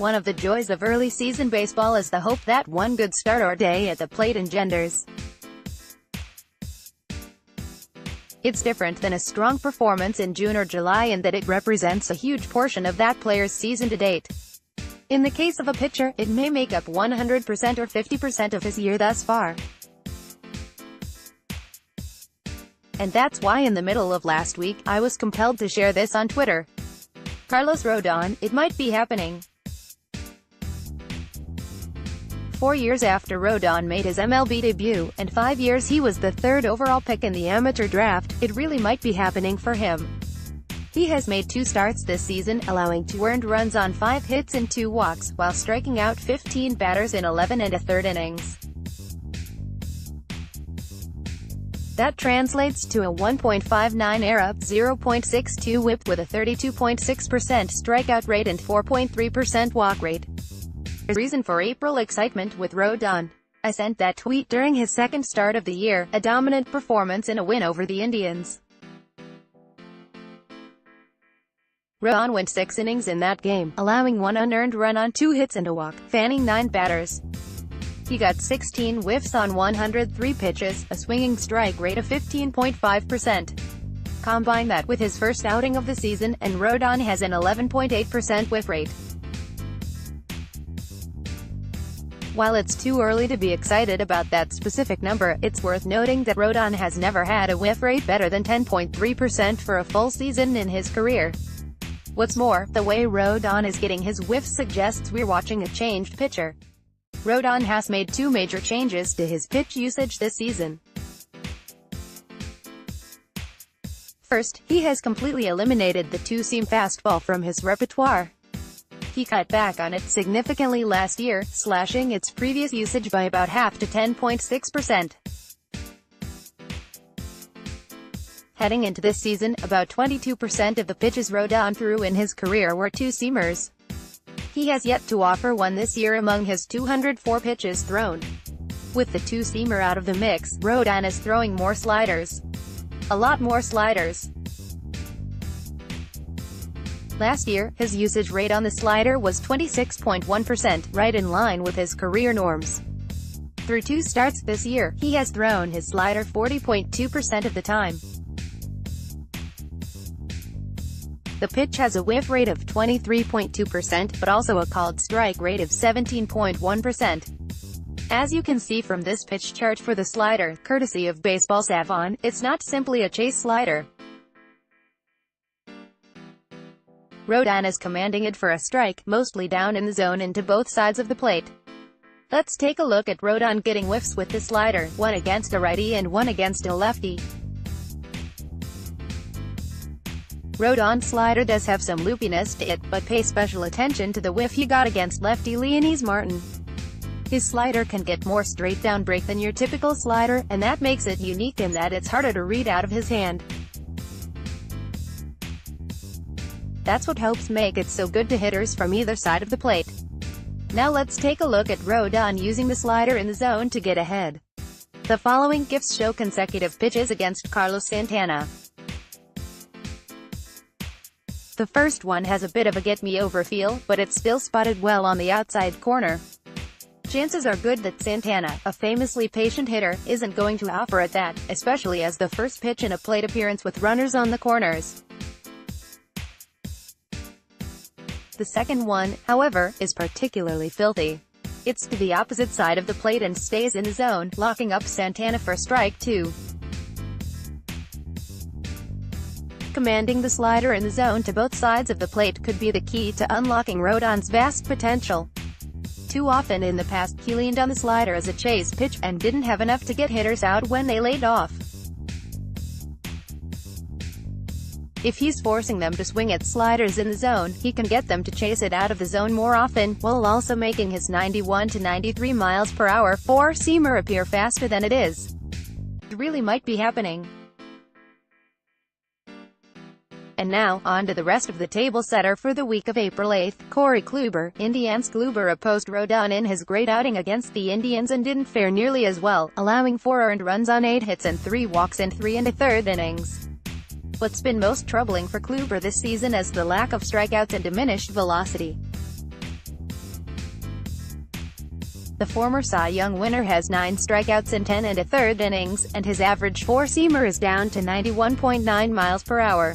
One of the joys of early season baseball is the hope that one good start or day at the plate engenders. It's different than a strong performance in June or July in that it represents a huge portion of that player's season to date. In the case of a pitcher, it may make up 100% or 50% of his year thus far. And that's why in the middle of last week, I was compelled to share this on Twitter. Carlos Rodon, it might be happening. 4 years after Rodon made his MLB debut, and 5 years he was the third overall pick in the amateur draft, it really might be happening for him. He has made 2 starts this season, allowing 2 earned runs on 5 hits and 2 walks, while striking out 15 batters in 11 1/3 innings. That translates to a 1.59 ERA, 0.62 WHIP with a 32.6% strikeout rate and 4.3% walk rate. Reason for April excitement with Rodon. I sent that tweet during his second start of the year, a dominant performance in a win over the Indians. Rodon went 6 innings in that game, allowing 1 unearned run on 2 hits and a walk, fanning 9 batters. He got 16 whiffs on 103 pitches, a swinging strike rate of 15.5%. Combine that with his first outing of the season, and Rodon has an 11.8% whiff rate. While it's too early to be excited about that specific number, it's worth noting that Rodon has never had a whiff rate better than 10.3% for a full season in his career. What's more, the way Rodon is getting his whiffs suggests we're watching a changed pitcher. Rodon has made 2 major changes to his pitch usage this season. First, he has completely eliminated the 2-seam fastball from his repertoire. He cut back on it significantly last year, slashing its previous usage by about half to 10.6%. Heading into this season, about 22% of the pitches Rodon threw in his career were 2-seamers. He has yet to offer one this year among his 204 pitches thrown. With the 2-seamer out of the mix, Rodon is throwing more sliders. A lot more sliders. Last year, his usage rate on the slider was 26.1%, right in line with his career norms. Through 2 starts this year, he has thrown his slider 40.2% of the time. The pitch has a whiff rate of 23.2%, but also a called strike rate of 17.1%. As you can see from this pitch chart for the slider, courtesy of Baseball Savant, it's not simply a chase slider. Rodon is commanding it for a strike, mostly down in the zone and to both sides of the plate. Let's take a look at Rodon getting whiffs with the slider, one against a righty and one against a lefty. Rodon's slider does have some loopiness to it, but pay special attention to the whiff he got against lefty Leonys Martin. His slider can get more straight-down break than your typical slider, and that makes it unique in that it's harder to read out of his hand. That's what helps make it so good to hitters from either side of the plate. Now let's take a look at Rodon using the slider in the zone to get ahead. The following GIFs show consecutive pitches against Carlos Santana. The first one has a bit of a get-me-over feel, but it's still spotted well on the outside corner. Chances are good that Santana, a famously patient hitter, isn't going to offer at that, especially as the first pitch in a plate appearance with runners on the corners. The second one, however, is particularly filthy. It's to the opposite side of the plate and stays in the zone, locking up Santana for strike 2. Commanding the slider in the zone to both sides of the plate could be the key to unlocking Rodon's vast potential. Too often in the past, he leaned on the slider as a chase pitch, and didn't have enough to get hitters out when they laid off. If he's forcing them to swing at sliders in the zone, he can get them to chase it out of the zone more often, while also making his 91 to 93 miles per hour 4-seamer appear faster than it is. It really might be happening. And now, on to the rest of the table setter for the week of April 8th. Corey Kluber. Indians. Kluber opposed Rodon in his great outing against the Indians and didn't fare nearly as well, allowing 4 earned runs on 8 hits and 3 walks in 3 1/3 innings. What's been most troubling for Kluber this season is the lack of strikeouts and diminished velocity. The former Cy Young winner has 9 strikeouts in 10 and a third innings, and his average four-seamer is down to 91.9 miles per hour.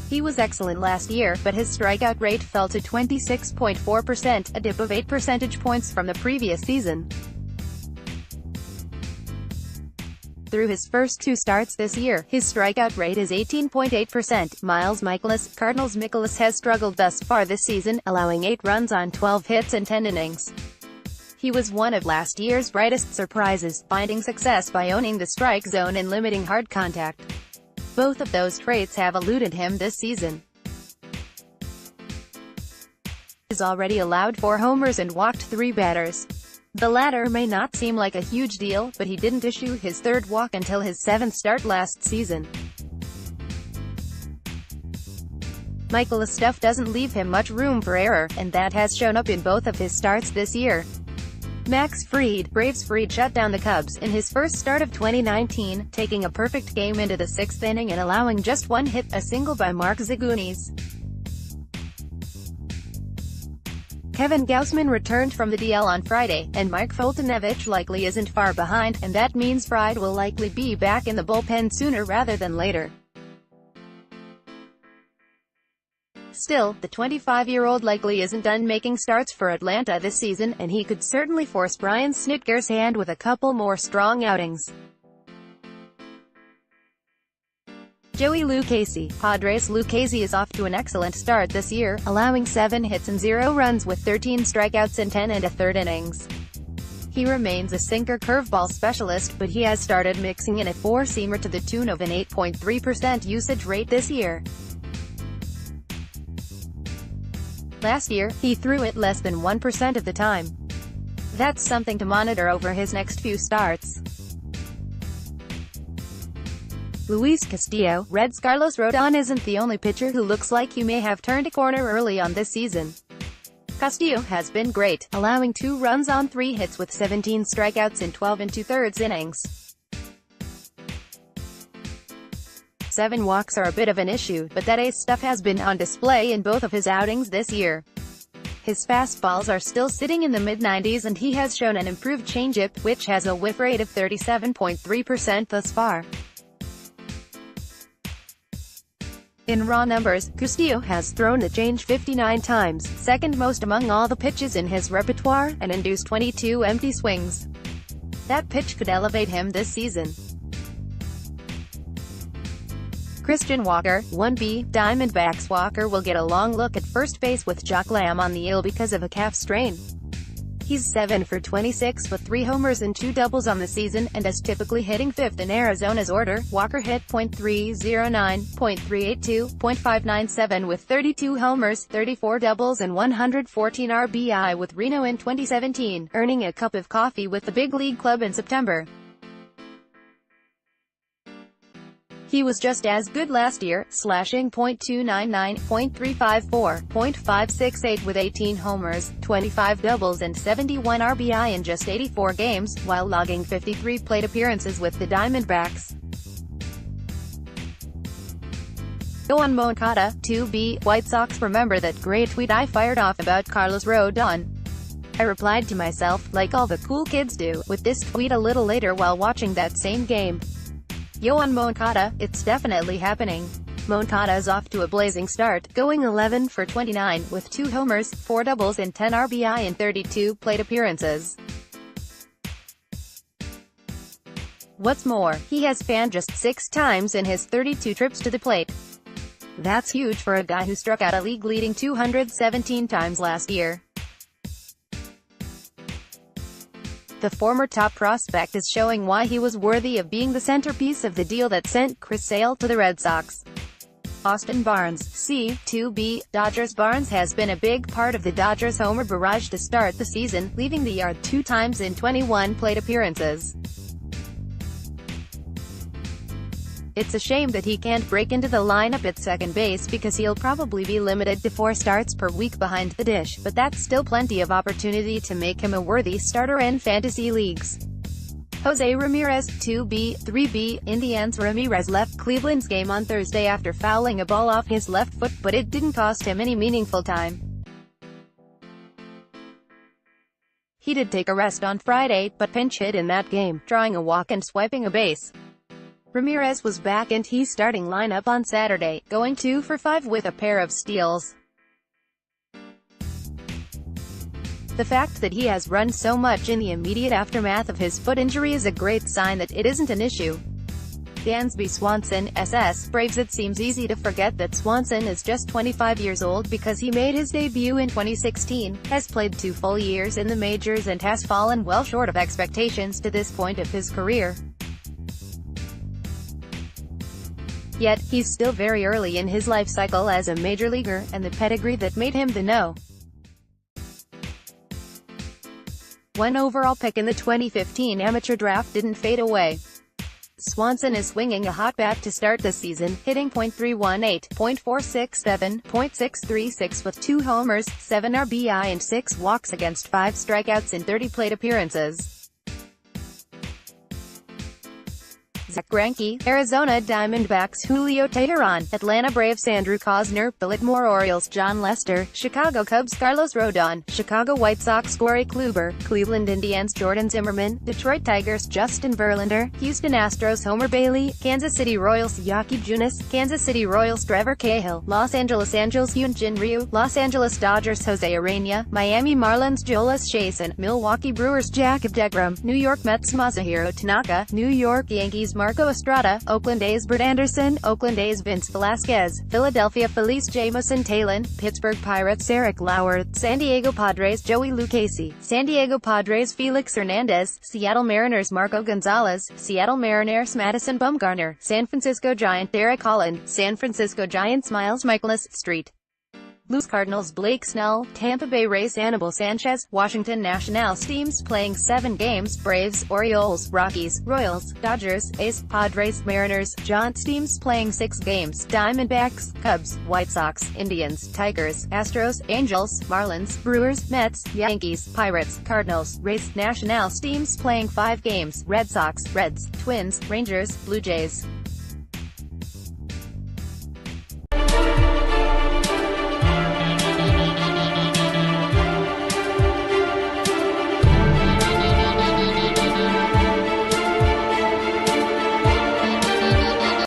He was excellent last year, but his strikeout rate fell to 26.4%, a dip of 8 percentage points from the previous season. Through his first 2 starts this year, his strikeout rate is 18.8%. Miles Mikolas, Cardinals' Mikolas has struggled thus far this season, allowing 8 runs on 12 hits and 10 innings. He was one of last year's brightest surprises, finding success by owning the strike zone and limiting hard contact. Both of those traits have eluded him this season. He's already allowed 4 homers and walked 3 batters. The latter may not seem like a huge deal, but he didn't issue his 3rd walk until his 7th start last season. Mikolas' stuff doesn't leave him much room for error, and that has shown up in both of his starts this year. Max Fried, Braves Fried shut down the Cubs in his first start of 2019, taking a perfect game into the 6th inning and allowing just 1 hit, a single by Mark Zagunis. Kevin Gausman returned from the DL on Friday, and Mike Foltynewicz likely isn't far behind, and that means Fried will likely be back in the bullpen sooner rather than later. Still, the 25-year-old likely isn't done making starts for Atlanta this season, and he could certainly force Brian Snitker's hand with a couple more strong outings. Joey Lucchesi, Padres. Lucchesi is off to an excellent start this year, allowing 7 hits and 0 runs with 13 strikeouts in 10 and a third innings. He remains a sinker curveball specialist, but he has started mixing in a four-seamer to the tune of an 8.3% usage rate this year. Last year, he threw it less than 1% of the time. That's something to monitor over his next few starts. Luis Castillo, Reds. Carlos Rodon isn't the only pitcher who looks like he may have turned a corner early on this season. Castillo has been great, allowing 2 runs on 3 hits with 17 strikeouts in 12 2/3 innings. 7 walks are a bit of an issue, but that ace stuff has been on display in both of his outings this year. His fastballs are still sitting in the mid-90s, and he has shown an improved changeup, which has a whiff rate of 37.3% thus far. In raw numbers, Castillo has thrown the change 59 times, second most among all the pitches in his repertoire, and induced 22 empty swings. That pitch could elevate him this season. Christian Walker, 1B. Diamondbacks. Walker will get a long look at first base with Jock Lamb on the IL because of a calf strain. He's 7 for 26 with 3 homers and 2 doubles on the season, and is typically hitting 5th in Arizona's order. Walker hit .309, .382, .597 with 32 homers, 34 doubles and 114 RBI with Reno in 2017, earning a cup of coffee with the big league club in September. He was just as good last year, slashing .299, .354, .568 with 18 homers, 25 doubles and 71 RBI in just 84 games, while logging 53 plate appearances with the Diamondbacks. Yoan Moncada, 2B. White Sox. Remember that great tweet I fired off about Carlos Rodon? I replied to myself, like all the cool kids do, with this tweet a little later while watching that same game. Yoan Moncada, it's definitely happening. Moncada is off to a blazing start, going 11 for 29, with 2 homers, 4 doubles and 10 RBI in 32 plate appearances. What's more, he has fanned just 6 times in his 32 trips to the plate. That's huge for a guy who struck out a league-leading 217 times last year. The former top prospect is showing why he was worthy of being the centerpiece of the deal that sent Chris Sale to the Red Sox. Austin Barnes, C2B. Dodgers. Barnes has been a big part of the Dodgers' homer barrage to start the season, leaving the yard 2 times in 21 plate appearances. It's a shame that he can't break into the lineup at second base because he'll probably be limited to 4 starts per week behind the dish, but that's still plenty of opportunity to make him a worthy starter in fantasy leagues. Jose Ramirez, 2B. 3B. Indians. Ramirez left Cleveland's game on Thursday after fouling a ball off his left foot, but it didn't cost him any meaningful time. He did take a rest on Friday, but pinch hit in that game, drawing a walk and swiping a base. Ramirez was back in his starting lineup on Saturday, going 2 for 5 with a pair of steals. The fact that he has run so much in the immediate aftermath of his foot injury is a great sign that it isn't an issue. Dansby Swanson, SS, Braves. It seems easy to forget that Swanson is just 25 years old because he made his debut in 2016, has played 2 full years in the majors and has fallen well short of expectations to this point of his career. Yet, he's still very early in his life cycle as a major leaguer, and the pedigree that made him the No. 1 overall pick in the 2015 amateur draft didn't fade away. Swanson is swinging a hot bat to start the season, hitting .318, .467, .636 with 2 homers, 7 RBI and 6 walks against 5 strikeouts in 30 plate appearances. Zach Greinke, Arizona Diamondbacks Julio Teheran, Atlanta Braves Andrew Cosner, Baltimore Orioles John Lester, Chicago Cubs Carlos Rodon, Chicago White Sox Corey Kluber, Cleveland Indians Jordan Zimmermann, Detroit Tigers Justin Verlander, Houston Astros Homer Bailey, Kansas City Royals Yaki Junis, Kansas City Royals Trevor Cahill, Los Angeles Angels Hyunjin Ryu, Los Angeles Dodgers Jose Urena, Miami Marlins Jhoulys Chacin, Milwaukee Brewers Jacob deGrom, New York Mets Masahiro Tanaka, New York Yankees Marco Estrada, Oakland A's Brett Anderson, Oakland A's Vince Velasquez, Philadelphia Phillies Jamison Talon, Pittsburgh Pirates Eric Lauer, San Diego Padres Joey Lucchesi, San Diego Padres Felix Hernandez, Seattle Mariners Marco Gonzalez, Seattle Mariners Madison Bumgarner, San Francisco Giants Derek Holland, San Francisco Giants Miles Michaelis, St. Louis Cardinals Blake Snell, Tampa Bay Rays Anibal Sanchez, Washington Nationals teams playing 7 games, Braves, Orioles, Rockies, Royals, Dodgers, A's, Padres, Mariners, Giants teams playing 6 games, Diamondbacks, Cubs, White Sox, Indians, Tigers, Astros, Angels, Marlins, Brewers, Mets, Yankees, Pirates, Cardinals, Rays, Nationals teams playing 5 games, Red Sox, Reds, Twins, Rangers, Blue Jays.